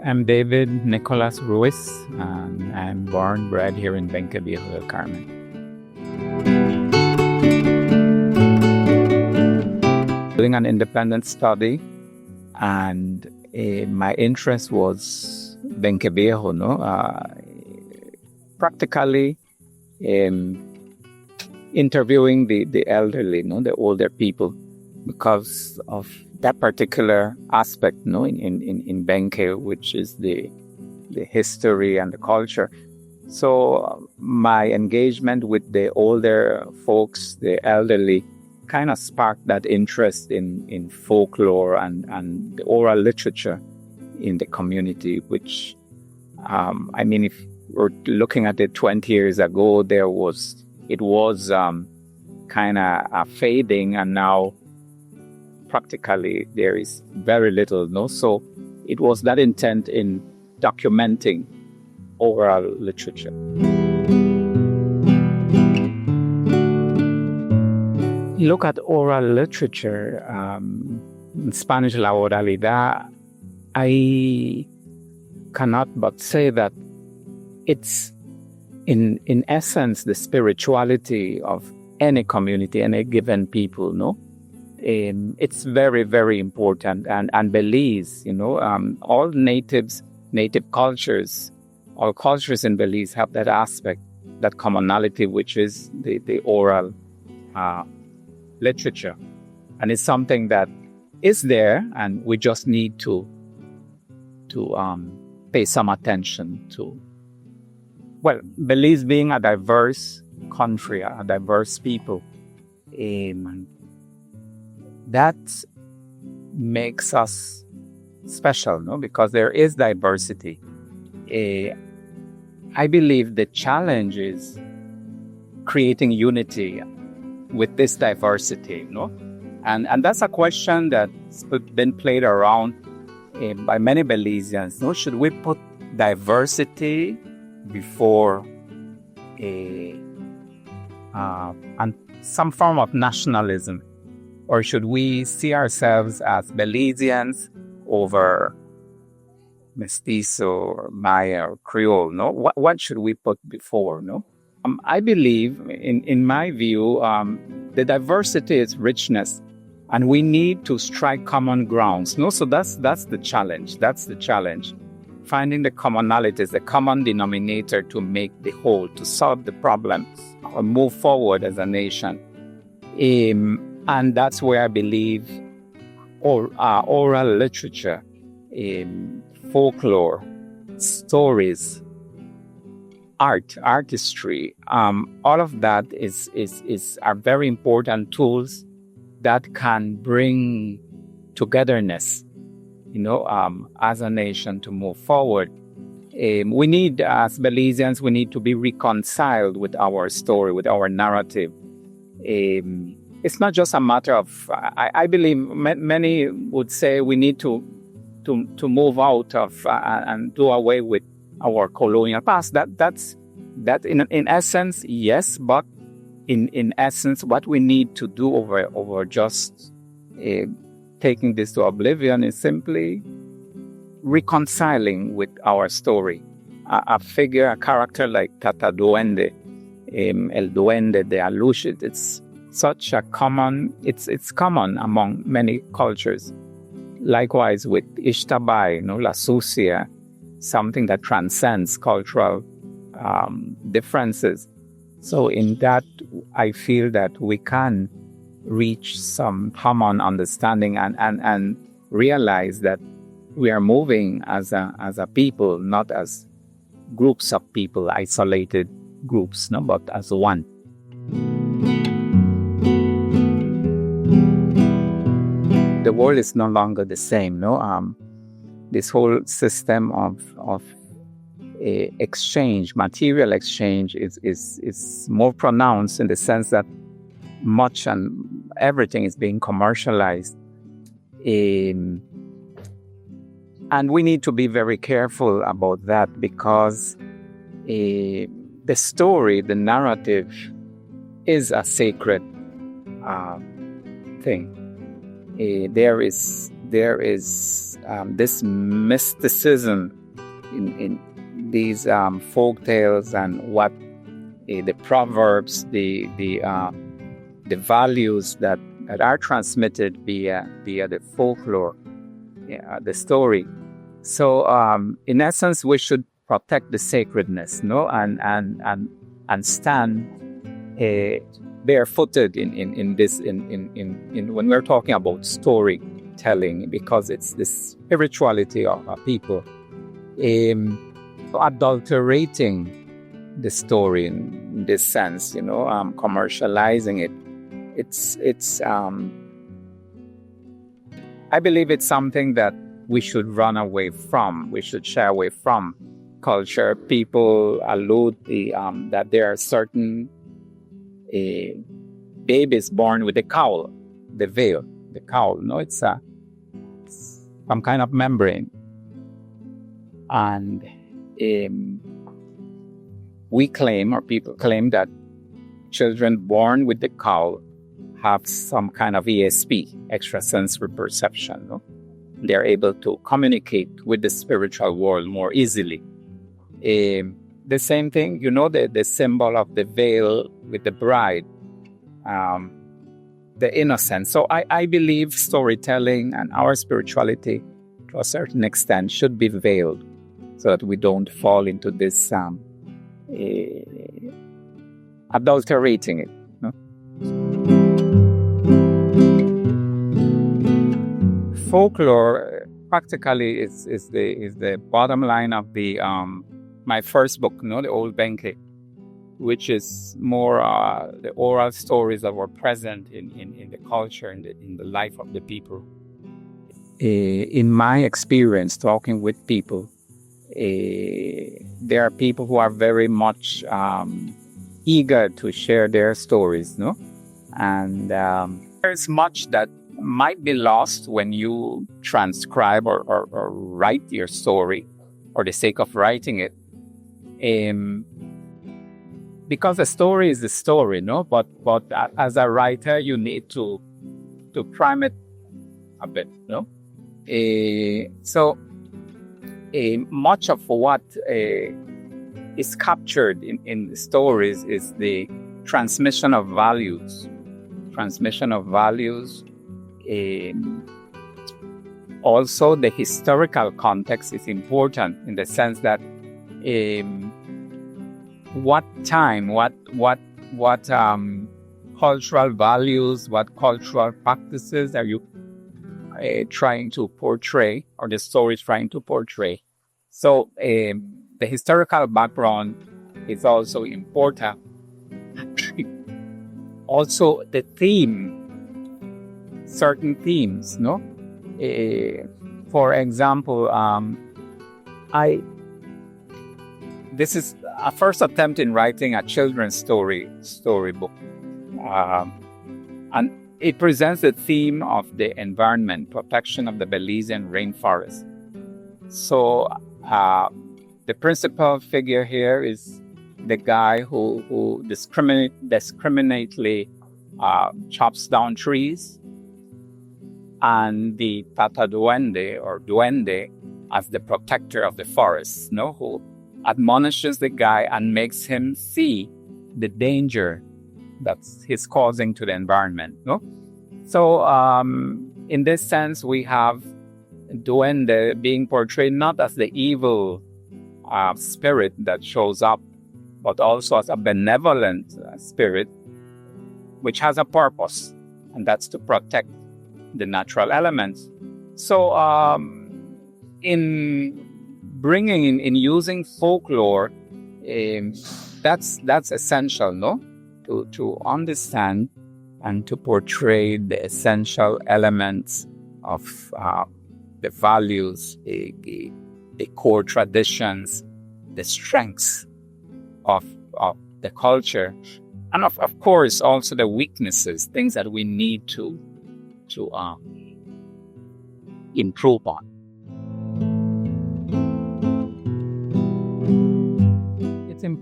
I'm David Nicholas Ruiz, and I'm born, bred here in Benque, Viejo, Carmen. Doing an independent study, and my interest was Benque Viejo, practically interviewing the elderly, the older people, because of that particular aspect, in Benque, which is the history and the culture. So my engagement with the older folks, the elderly, kind of sparked that interest in folklore and the oral literature in the community, which, if we're looking at it 20 years ago, it was kind of fading, and now practically there is very little, So it was that intent in documenting oral literature. Look at oral literature, in Spanish, la oralidad. I cannot but say that it's, in essence, the spirituality of any community, any given people, It's very, very important. And Belize, all native cultures, all cultures in Belize have that aspect, that commonality, which is the oral literature. And it's something that is there, and we just need to pay some attention to. Well, Belize being a diverse country, a diverse people, that makes us special, because there is diversity. I believe the challenge is creating unity with this diversity, And that's a question that's been played around by many Belizeans. Should we put diversity before and some form of nationalism? Or should we see ourselves as Belizeans over Mestizo or Maya or Creole? What should we put before? I believe, in my view, the diversity is richness, and we need to strike common grounds. So that's the challenge. That's the challenge. Finding the commonalities, the common denominator to make the whole, to solve the problems, or move forward as a nation. And that's where I believe oral literature, folklore, stories, artistry, all of that are very important tools that can bring togetherness, as a nation to move forward. We need, as Belizeans, we need to be reconciled with our story, with our narrative. It's not just a matter of, I believe many would say we need to move out of and do away with our colonial past. That's in essence, yes, but in essence, what we need to do over just taking this to oblivion is simply reconciling with our story. A figure, a character like Tata Duende, El Duende de Alushit, it's such a common, it's common among many cultures. Likewise with Ishtabai, La Sucia, something that transcends cultural differences. So in that, I feel that we can reach some common understanding and realize that we are moving as a people, not as groups of people, isolated groups, but as one. The world is no longer the same, This whole system of exchange, material exchange, is more pronounced in the sense that much and everything is being commercialized. And we need to be very careful about that, because the story, the narrative, is a sacred thing. There is this mysticism in these folk tales, and what the proverbs, the values that are transmitted via the folklore, the story. So in essence, we should protect the sacredness, no, and stand barefooted in this when we're talking about storytelling, because it's the spirituality of our people. Adulterating the story in this sense, commercializing it. It's I believe it's something that we should run away from. We should shy away from. Culture, people allude that there are certain babies born with the cowl, the veil, the cowl. No, it's some kind of membrane, and we claim, or people claim, that children born with the cowl have some kind of ESP, extrasensory perception. No? They're able to communicate with the spiritual world more easily. The same thing, the symbol of the veil with the bride, the innocence. So I believe storytelling and our spirituality, to a certain extent, should be veiled, so that we don't fall into this adulterating it. No? Folklore practically is the bottom line of the my first book, the old Benque, which is more the oral stories that were present in the culture, in the life of the people. In my experience, talking with people, there are people who are very much eager to share their stories, no? And there's much that might be lost when you transcribe or write your story for the sake of writing it. Because the story is the story, no? But as a writer, you need to prime it a bit, no? So much of what is captured in the stories is the transmission of values. Also, the historical context is important, in the sense that what time, what cultural values, what cultural practices are you trying to portray, or the story is trying to portray. So the historical background is also important. Also, the theme, certain themes, no? For example, this is a first attempt in writing a children's storybook, and it presents the theme of the environment, protection of the Belizean rainforest. So the principal figure here is the guy who discriminately chops down trees, and the Tata Duende, or Duende, as the protector of the forest, no, who admonishes the guy and makes him see the danger that he's causing to the environment. No? So in this sense, we have Duende being portrayed not as the evil spirit that shows up, but also as a benevolent spirit, which has a purpose, and that's to protect the natural elements. So in bringing in using folklore, that's essential, no? To understand and to portray the essential elements of the values, the core traditions, the strengths of the culture, and of course also the weaknesses, things that we need to improve on.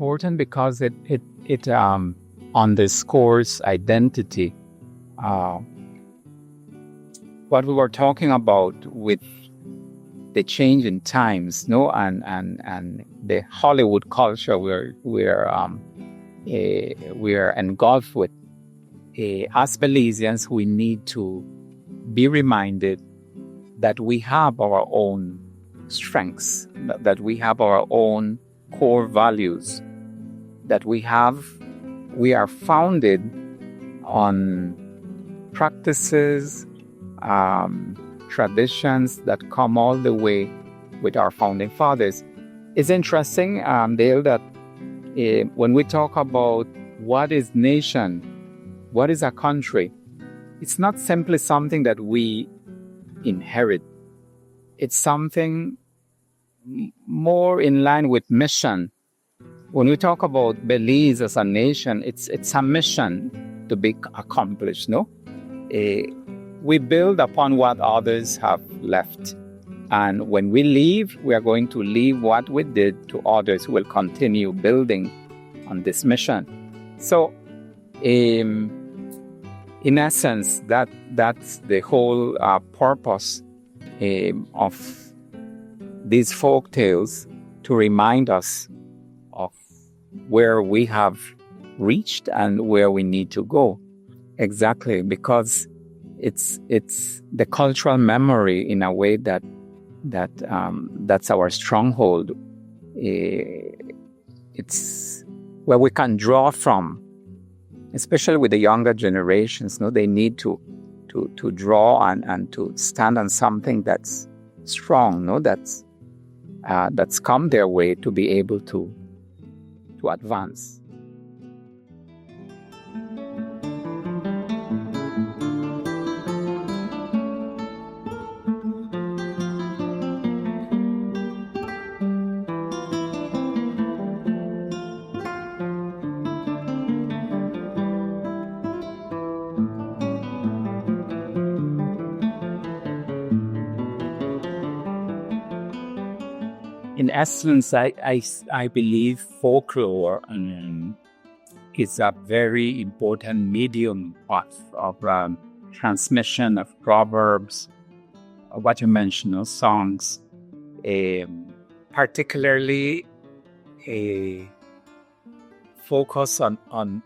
important because it underscores identity. What we were talking about with the change in times, no, and the Hollywood culture we're engulfed with. As Belizeans, we need to be reminded that we have our own strengths, that we have our own core values, that we are founded on practices, traditions that come all the way with our founding fathers. It's interesting, Dale, that when we talk about what is nation, what is a country, it's not simply something that we inherit. It's something more in line with mission. When we talk about Belize as a nation, it's a mission to be accomplished, no? We build upon what others have left. And when we leave, we are going to leave what we did to others who will continue building on this mission. So, in essence, that's the whole purpose of these folk tales, to remind us of where we have reached and where we need to go. Exactly, because it's the cultural memory in a way that's our stronghold. It's where we can draw from, especially with the younger generations. No, they need to draw and to stand on something that's strong. No, that's come their way to be able to advance. In essence, I believe folklore is a very important medium of transmission of proverbs, what you mentioned, songs, particularly focus on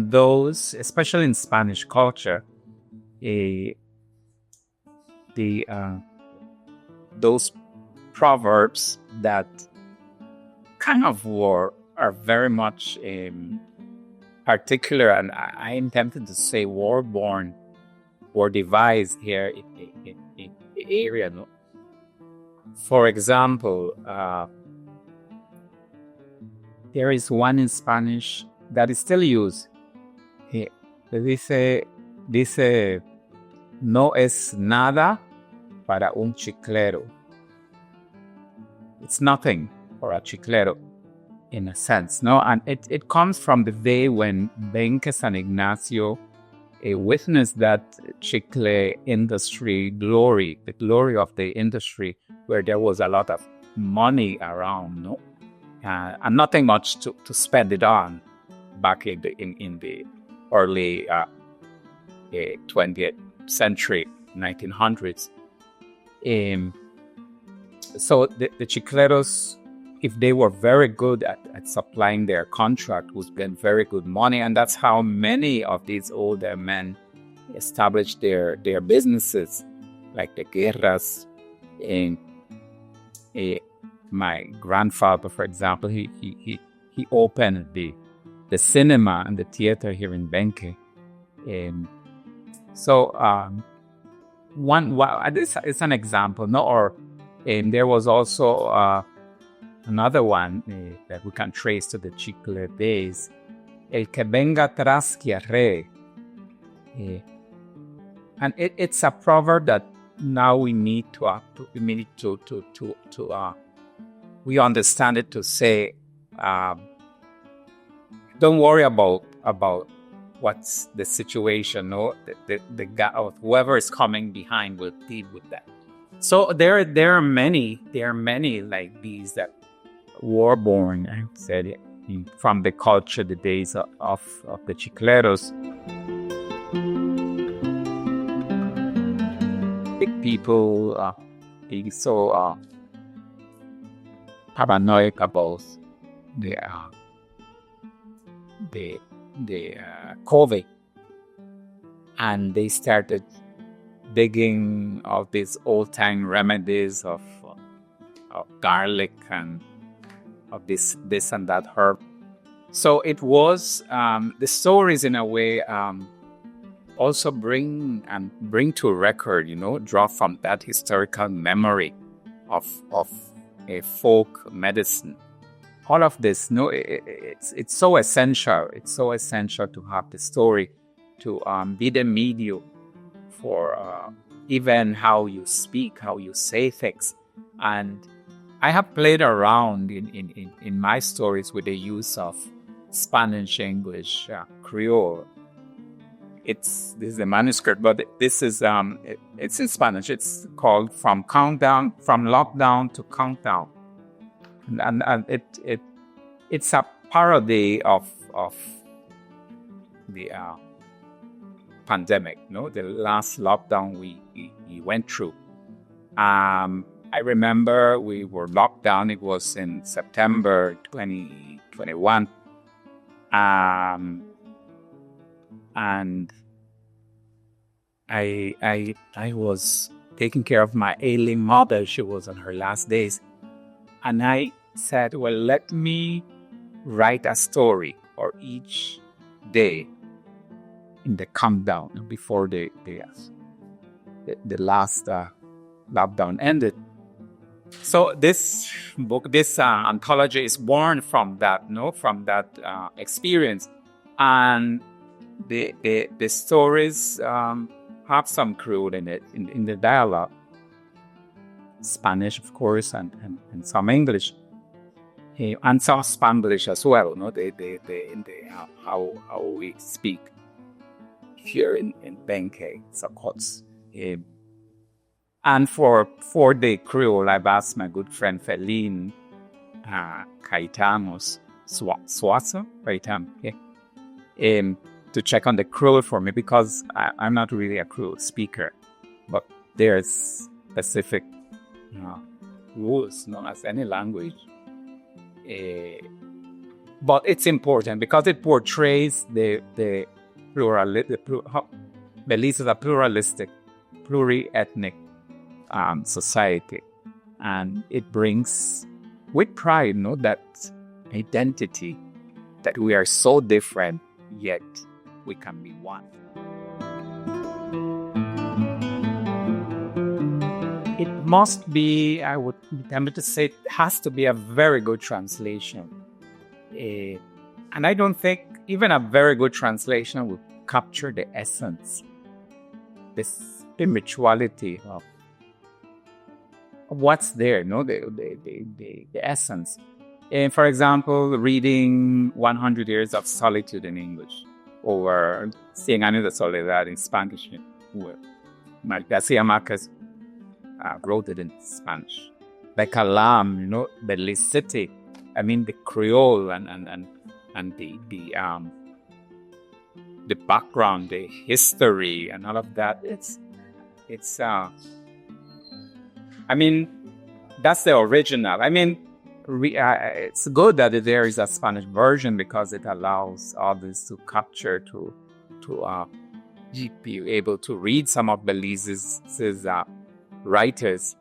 those, especially in Spanish culture, those proverbs that kind of are very much particular, and I am tempted to say war-born or devised here in the area. No? For example, there is one in Spanish that is still used. Dice, no es nada para un chiclero. It's nothing for a chiclero, in a sense, no? And it comes from the day when Benque San Ignacio witnessed that chicle industry glory, the glory of the industry, where there was a lot of money around, no? And nothing much to spend it on back in the early 20th century, 1900s. So the chicleros, if they were very good at supplying their contract, would get very good money. And that's how many of these older men established their businesses, like the guerras. My grandfather, for example, he opened the cinema and the theater here in Benque. This is an example, no? Or there was also another one that we can trace to the chicle days. El que venga tras quiere. And it's a proverb that now we need we understand it to say, don't worry about what's the situation. No, the guy or whoever is coming behind will deal with that. So there are many like these that war-born, I said, from the culture, the days of the chicleros. Big people being so paranoid about the COVID, and they started digging of these old-time remedies of garlic and of this and that herb. So it was the stories in a way also bring to record, draw from that historical memory of a folk medicine. All of this, it's so essential. It's so essential to have the story, to be the medium for even how you speak, how you say things. And I have played around in my stories with the use of Spanish, English, Creole. This is a manuscript, but this is it's in Spanish. It's called From Lockdown to Countdown, and it's a parody of the pandemic. The last lockdown we went through. I remember we were locked down. It was in September 2021. And I was taking care of my ailing mother. She was on her last days. And I said, well, let me write a story for each day in the countdown before the last lockdown ended. So this book, this anthology is born from that, from that experience. And the stories have some Creole in it, in the dialogue. Spanish, of course, and some English. And some Spanglish as well, how we speak here in Benque, Sokots. And for the Creole, I've asked my good friend Feline Caetamos Suazo, to check on the Creole for me, because I'm not really a Creole speaker, but there's specific rules, as any language. But it's important because it portrays the Belize is a pluralistic, pluri-ethnic society, and it brings with pride, that identity, that we are so different, yet we can be one. It must be, I would be tempted to say, it has to be a very good translation. And I don't think even a very good translation will capture the essence, the spirituality of what's there, the essence. For example, reading 100 Years of Solitude in English, or Cien Años de Soledad in Spanish, where Garcia Marquez wrote it in Spanish. Like Alam, Belize City. I mean, the Creole and the background, the history, and all of that. It's I mean, that's the original. I mean, it's good that there is a Spanish version, because it allows others to capture, to be able to read some of Belize's writers.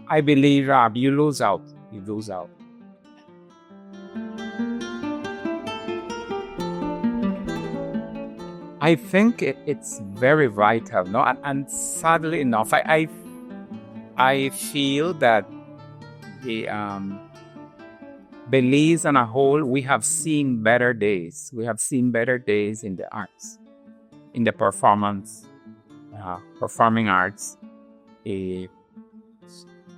I believe you lose out. I think it's very vital, and sadly enough, I feel that the Belize on a whole, we have seen better days. We have seen better days in the arts, in the performing arts.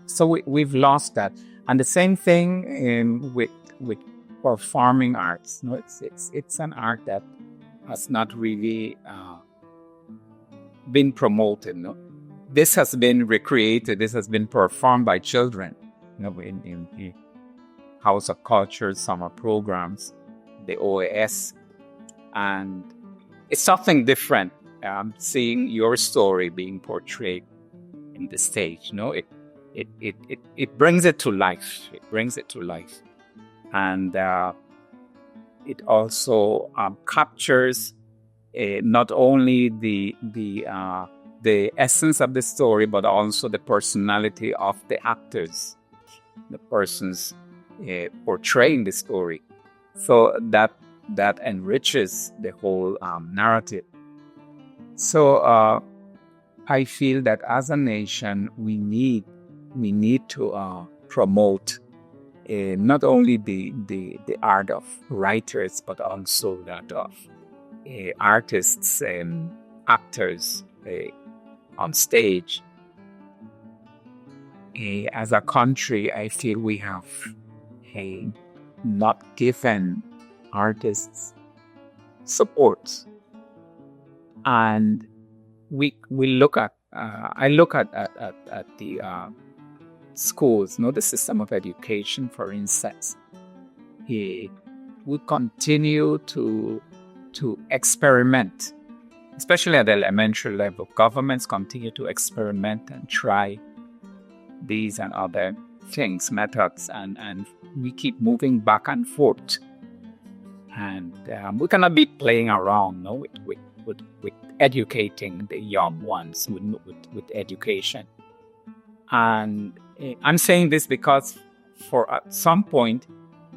So we've lost that, and the same thing with performing arts. It's an art that has not really been promoted. This has been recreated. This has been performed by children. House of Culture summer programs, the OAS, and it's something different. Seeing your story being portrayed in the stage, it brings it to life. It brings it to life, and it also captures not only the essence of the story, but also the personality of the actors, the persons portraying the story. So that enriches the whole narrative. So I feel that as a nation, we need to promote not only the art of writers, but also that of artists and actors on stage. As a country, I feel we have not given artists support, and we look at I look at the schools, the system of education, for instance. We continue to experiment, especially at the elementary level. Governments continue to experiment and try these and other things, methods, and we keep moving back and forth. And we cannot be playing around with educating the young ones with education. And I'm saying this because at some point,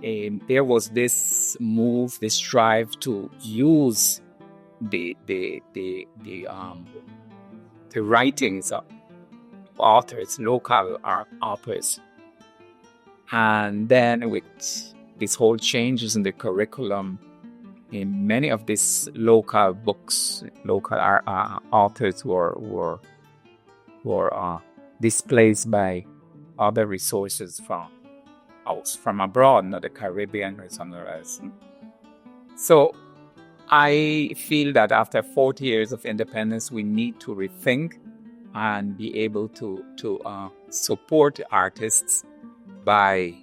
there was this move, this drive to use the writings of authors, local authors, and then with these whole changes in the curriculum, in many of these local books, local authors were displaced by other resources from abroad, not the Caribbean or somewhere else. So I feel that after 40 years of independence, we need to rethink and be able to support artists by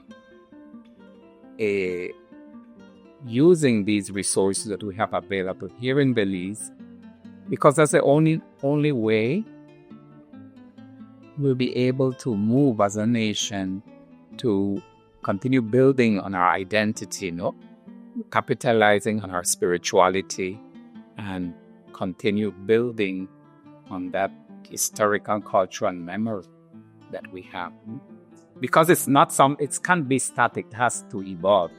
using these resources that we have available here in Belize, because that's the only way we'll be able to move as a nation to continue building on our identity, capitalizing on our spirituality, and continue building on that historical, cultural memory that we have. Because it can't be static, it has to evolve.